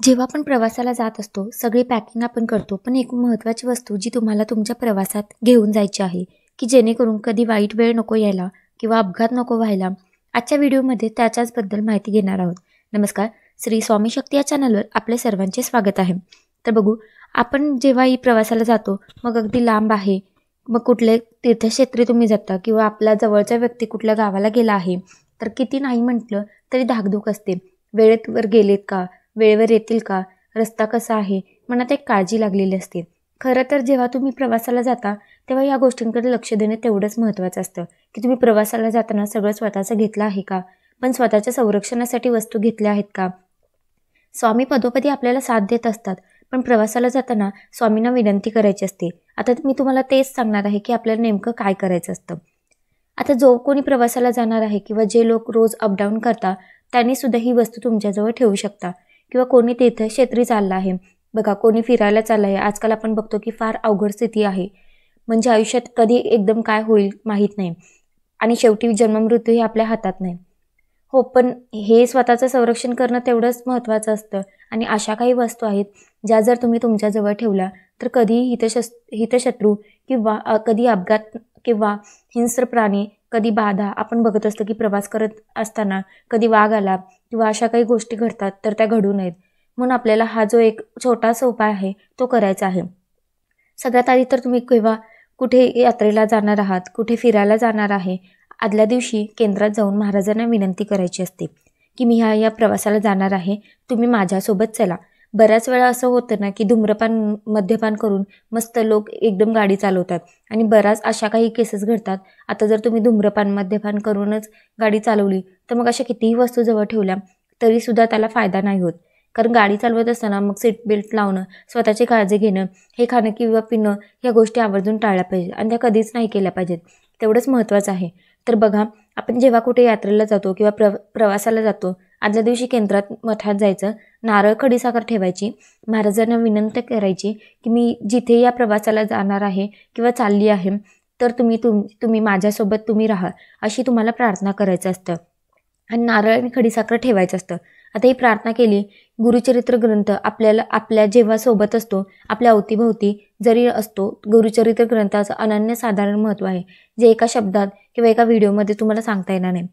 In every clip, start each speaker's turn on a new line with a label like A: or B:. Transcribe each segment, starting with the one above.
A: जेव्हा आपण प्रवासाला जात असतो, सगळी पॅकिंग आपण करतो. पण एक महत्त्वाची वस्तू जी तुम्हाला तुमच्या प्रवासात घेऊन जायची आहे, की जेणेकरून कधी वाईट वेळ नको यायला किंवा अपघात नको व्हायला. आजच्या व्हिडिओमध्ये त्याच्याचबद्दल माहिती घेणार आहोत. नमस्कार, श्री स्वामी शक्ती या चॅनलवर आपले सर्वांचे स्वागत आहे. तर बघू, आपण जेव्हाही प्रवासाला जातो, मग अगदी लांब आहे, मग कुठले तीर्थक्षेत्री तुम्ही जाता किंवा आपला जवळचा व्यक्ती कुठल्या गावाला गेला आहे, तर किती नाही म्हटलं तरी धाकधूक असते. वेळेवर गेलेत का? वेळेवर येतील का? रस्ता कसा आहे? मनात एक काळजी लागलेली असते. खरं तर जेव्हा तुम्ही प्रवासाला जाता, तेव्हा या गोष्टींकडे लक्ष देणे तेवढंच महत्त्वाचं असतं, की तुम्ही प्रवासाला जाताना सगळं स्वतःचं घेतलं आहे का? पण स्वतःच्या संरक्षणासाठी वस्तू घेतल्या आहेत का? स्वामी पदोपदी आपल्याला साथ देत असतात, पण प्रवासाला जाताना स्वामींना विनंती करायची असते. आता मी तुम्हाला तेच सांगणार आहे, की आपल्याला नेमकं काय करायचं असतं. आता जो कोणी प्रवासाला जाणार आहे किंवा जे लोक रोज अपडाऊन करतात, त्यांनी सुद्धा ही वस्तू तुमच्याजवळ ठेवू शकता. किंवा कोणी तीर्थक्षेत्री चाललं आहे, बघा कोणी फिरायला चाललं आहे. आजकाल आपण बघतो की फार अवघड स्थिती आहे, म्हणजे आयुष्यात कधी एकदम काय होईल माहीत नाही आणि शेवटी जन्ममृत्यू हे आपल्या हातात नाही. हो, पण हे स्वतःचं संरक्षण करणं तेवढंच महत्त्वाचं असतं. आणि अशा काही वस्तू आहेत, ज्या जर तुम्ही तुमच्याजवळ ठेवल्या, तर कधीही हितशत्रू किंवा कधी अपघात किंवा हिंस्र प्राणी, कधी बाधा आपण बघत असतो की प्रवास करत असताना कधी वाघ आला किंवा अशा काही गोष्टी घडतात, तर त्या घडू नयेत. म्हणून आपल्याला हा जो एक छोटासा उपाय आहे तो करायचा आहे. सगळ्यात आधी तर तुम्ही केव्हा कुठे यात्रेला जाणार आहात, कुठे फिरायला जाणार आहे, आदल्या दिवशी केंद्रात जाऊन महाराजांना विनंती करायची असते, की मी या प्रवासाला जाणार आहे, तुम्ही माझ्यासोबत चला. बऱ्याच वेळा असं होतं ना, की धूम्रपान मद्यपान करून मस्त लोक एकदम गाडी चालवतात आणि बऱ्याच अशा काही केसेस घडतात. आता जर तुम्ही धूम्रपान मद्यपान करूनच गाडी चालवली, तर मग अशा कितीही वस्तू जवळ ठेवल्या तरीसुद्धा त्याला फायदा नाही होत. कारण गाडी चालवत असताना मग सीट बेल्ट लावणं, स्वतःची काळजी घेणं, हे खाणं किंवा पिणं ह्या गोष्टी आवर्जून टाळल्या पाहिजेत आणि त्या कधीच नाही केल्या पाहिजेत. तेवढंच महत्त्वाचं आहे. तर बघा, आपण जेव्हा कुठे यात्रेला जातो किंवा प्रवासाला जातो, आदल्या दिवशी केंद्रात मठात जायचं, नारळ खडीसाखर ठेवायची, महाराजांना विनंती करायची, की मी जिथे या प्रवासाला जाणार आहे किंवा चालली आहे, तर तुम्ही माझ्यासोबत तुम्ही राहा, अशी तुम्हाला प्रार्थना करायचं असतं आणि नारळ आणि खडीसाखर ठेवायचं असतं. आता ही प्रार्थना केली, गुरुचरित्र ग्रंथ आपल्याला आपल्या जेव्हा सोबत असतो, आपल्या अवतीभोवती जरी असतो, गुरुचरित्र ग्रंथाचं अनन्यसाधारण महत्त्व आहे, जे एका शब्दात किंवा एका व्हिडिओमध्ये तुम्हाला सांगता येणार नाही.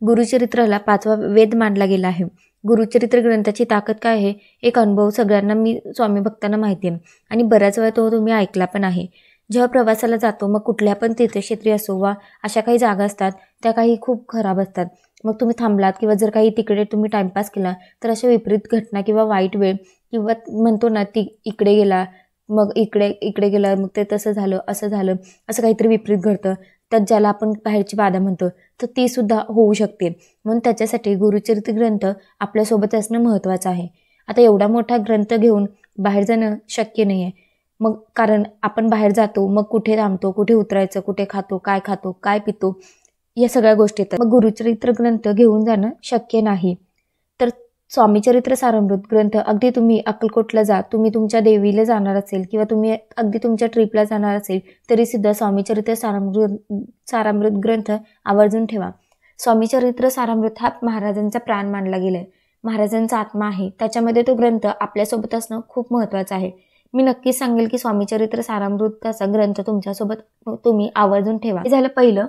A: गुरुचरित्राला 5वा वेद मानला गेला आहे. गुरुचरित्र ग्रंथाची ताकद काय आहे, एक अनुभव सगळ्यांना, मी स्वामी भक्तांना माहिती आहे आणि बऱ्याच वेळा तो तुम्ही ऐकला पण आहे. जेव्हा प्रवासाला जातो, मग कुठल्या पण तीर्थक्षेत्री असो वा अशा काही जागा असतात, त्या काही खूप खराब असतात. मग तुम्ही थांबलात किंवा जर काही तिकडे तुम्ही टाईमपास केला, तर अशा विपरीत घटना किंवा वाईट वेळ किंवा म्हणतो ना, ती इकडे गेला, मग इकडे गेला, मग ते तसं झालं, असं झालं, असं काहीतरी विपरीत घडतं, त्यात ज्याला आपण बाहेरची बाधा म्हणतो, तर ती सुद्धा होऊ शकते. म्हणून त्याच्यासाठी गुरुचरित्र ग्रंथ आपल्यासोबत असणं महत्त्वाचं आहे. आता एवढा मोठा ग्रंथ घेऊन बाहेर जाणं शक्य नाही आहे. मग कारण आपण बाहेर जातो, मग कुठे थांबतो, कुठे उतरायचं, कुठे खातो, काय पितो, या सगळ्या गोष्टी येतात. मग गुरुचरित्र ग्रंथ घेऊन जाणं शक्य नाही. तर स्वामीचरित्र सारामृत ग्रंथ अगदी तुम्ही अक्कलकोटला जा, तुम्ही तुमच्या देवीला जाणार असेल किंवा तुम्ही अगदी तुमच्या ट्रिपला जाणार असेल, तरीसुद्धा स्वामीचरित्र सारामृत ग्रंथ आवर्जून ठेवा. स्वामीचरित्र सारामृत हा महाराजांचा प्राण मानला गेला आहे, महाराजांचा आत्मा आहे. त्याच्यामध्ये तो ग्रंथ आपल्यासोबत असणं खूप महत्त्वाचं आहे. मी नक्कीच सांगेल की स्वामीचरित्र सारामृताचा ग्रंथ तुमच्यासोबत तुम्ही आवर्जून ठेवा. हे झालं पहिलं.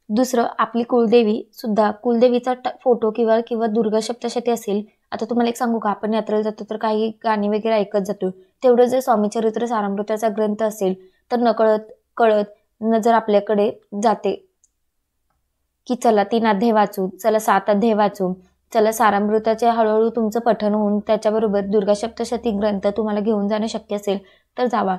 A: दुसरं, आपली कुलदेवी सुद्धा, कुलदेवीचा फोटो किंवा दुर्गा सप्तशती असेल. आता तुम्हाला एक सांगू का, आपण यात्रेला जातो तर काही गाणी वगैरे ऐकत जातो, तेवढं जर स्वामीचरित्र सारामृताचा ग्रंथ असेल, तर नकळत कळत नजर आपल्याकडे जाते, की चला 3 अध्याय वाचू, चला 7 अध्याय वाचू, चला सारामृताचे हळूहळू तुमचं पठण होऊन त्याच्याबरोबर दुर्गा सप्तशती ग्रंथ तुम्हाला घेऊन जाणं शक्य असेल तर जावा.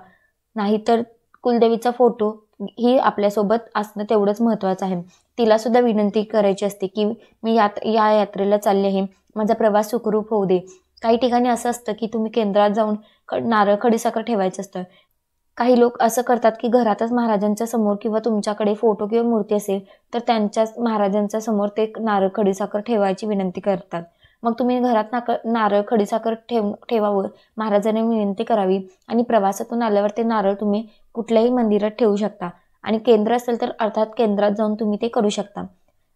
A: नाहीतर कुलदेवीचा फोटो ही आपल्यासोबत असणं तेवढंच महत्त्वाचं आहे. तिला सुद्धा विनंती करायची असते, की मी या यात्रेला चालले आहे, माझा प्रवास सुखरूप होऊ दे. काही ठिकाणी असं असतं की तुम्ही केंद्रात जाऊन नारळ खडीसाखर ठेवायचं असतं. काही लोक असं करतात की घरातच महाराजांच्या समोर किंवा तुमच्याकडे फोटो किंवा मूर्ती असेल, तर त्यांच्याच महाराजांच्या समोर ते नारळ खडीसाखर ठेवायची विनंती करतात. मग तुम्ही घरात नारळ खडीसाखर ठेवावं, महाराजांनी विनंती करावी आणि प्रवासातून आल्यावर ते नारळ तुम्ही कुठल्याही मंदिरात ठेवू शकता आणि केंद्र असेल तर अर्थात केंद्रात जाऊन तुम्ही ते करू शकता.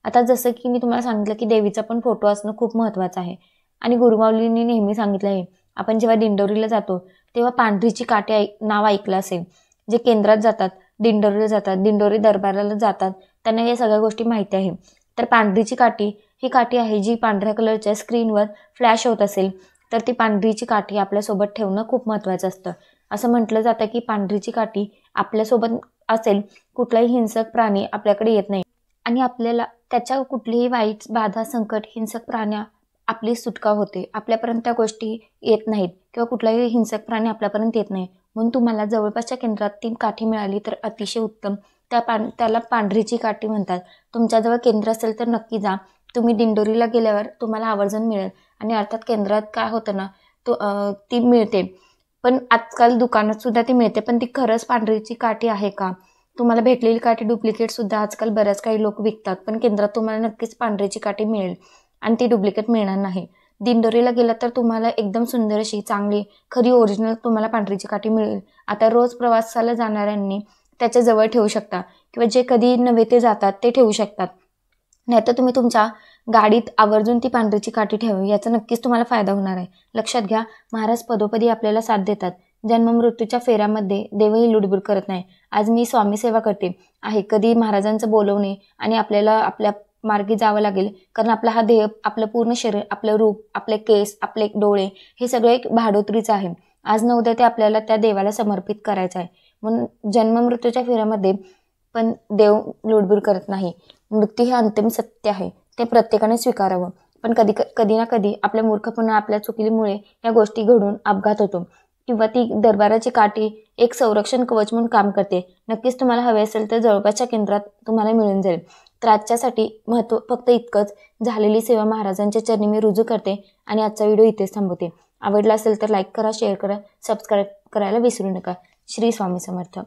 A: आता जसं की मी तुम्हाला सांगितलं की देवीचा पण फोटो असणं खूप महत्त्वाचं आहे आणि गुरुमाऊलींनी नेहमी सांगितलं आहे, आपण जेव्हा दिंडोरीला जातो तेव्हा पांढरीची काठी नाव ऐकलं असेल. जे केंद्रात जातात, दिंडोरीला जातात, दिंडोरी दरबाराला जातात, त्यांना या सगळ्या गोष्टी माहिती आहे. तर पांढरीची काठी ही काठी आहे जी पांढऱ्या कलरच्या स्क्रीनवर फ्लॅश होत असेल तर ती पांढरीची काठी आपल्यासोबत ठेवणं खूप महत्त्वाचं असतं. असं म्हटलं जातं की पांढरीची काठी आपल्यासोबत असेल, कुठलाही हिंसक प्राणी आपल्याकडे येत नाही आणि आपल्याला त्याच्या कुठलीही वाईट बाधा, संकट, हिंसक प्राण्या आपली सुटका होते. आपल्यापर्यंत त्या गोष्टी येत नाहीत किंवा कुठलाही हिंसक प्राणी आपल्यापर्यंत येत नाही. म्हणून तुम्हाला जवळपासच्या केंद्रात ती काठी मिळाली तर अतिशय उत्तम. त्याला पांढरीची काठी म्हणतात. तुमच्याजवळ केंद्र असेल तर नक्की जा. तुम्ही दिंडोरीला गेल्यावर तुम्हाला आवर्जून मिळेल आणि अर्थात केंद्रात काय होतं ना, ती मिळते. पण आजकाल दुकानात सुद्धा ती मिळते. पण ती खरंच पांढरीची काठी आहे का? तुम्हाला भेटलेली काठी डुप्लिकेट सुद्धा आजकाल बऱ्याच काही लोक विकतात. पण केंद्रात तुम्हाला नक्कीच पांढरीची काठी मिळेल आणि ती डुप्लिकेट मिळणार नाही. दिंडोरीला गेला तर तुम्हाला एकदम सुंदर अशी, चांगली, खरी ओरिजिनल तुम्हाला पांढरीची काठी मिळेल. आता रोज प्रवासाला जाणाऱ्यांनी त्याच्या जवळ ठेवू शकता किंवा जे कधी नव्हे ते जातात ते ठेवू शकतात. नाहीतर तुम्ही तुमच्या गाडीत आवर्जून ती पांढरीची काठी ठेवा. याचा नक्कीच तुम्हाला फायदा होणार आहे. लक्षात घ्या, महाराज पदोपदी आपल्याला साथ देतात. जन्ममृत्यूच्या फेऱ्यामध्ये देवही लुडबुड करत नाही. आज मी स्वामी सेवा करते आहे. कधी महाराजांचं बोलवणे आणि आपल्याला आपल्या मार्गी जावं लागेल, कारण आपला हा देह, आपलं पूर्ण शरीर, आपलं रूप, आपले केस, आपले डोळे हे सगळे एक भाडोत्रीचं आहे. आज न उद्या ते आपल्याला त्या देवाला समर्पित करायचं आहे. म्हणून जन्ममृत्यूच्या फेऱ्यामध्ये पण देव लुडबुड करत नाही. मृत्यू हे अंतिम सत्य आहे, ते प्रत्येकाने स्वीकारावं. पण कधी ना कधी आपल्या मूर्खपणा, आपल्या चुकीमुळे या गोष्टी घडून अपघात होतो किंवा ती दरबाराची काठी एक संरक्षण कवच म्हणून काम करते. नक्कीच तुम्हाला हवे असेल तर जवळपासच्या केंद्रात तुम्हाला मिळून जाईल. तर आजच्यासाठी फक्त इतकंच. झालेली सेवा महाराजांच्या चरणी मी रुजू करते आणि आजचा व्हिडिओ इथेच थांबवते. आवडला असेल तर लाईक करा, शेअर करा, सबस्क्राईब करायला विसरू नका. श्री स्वामी समर्थ.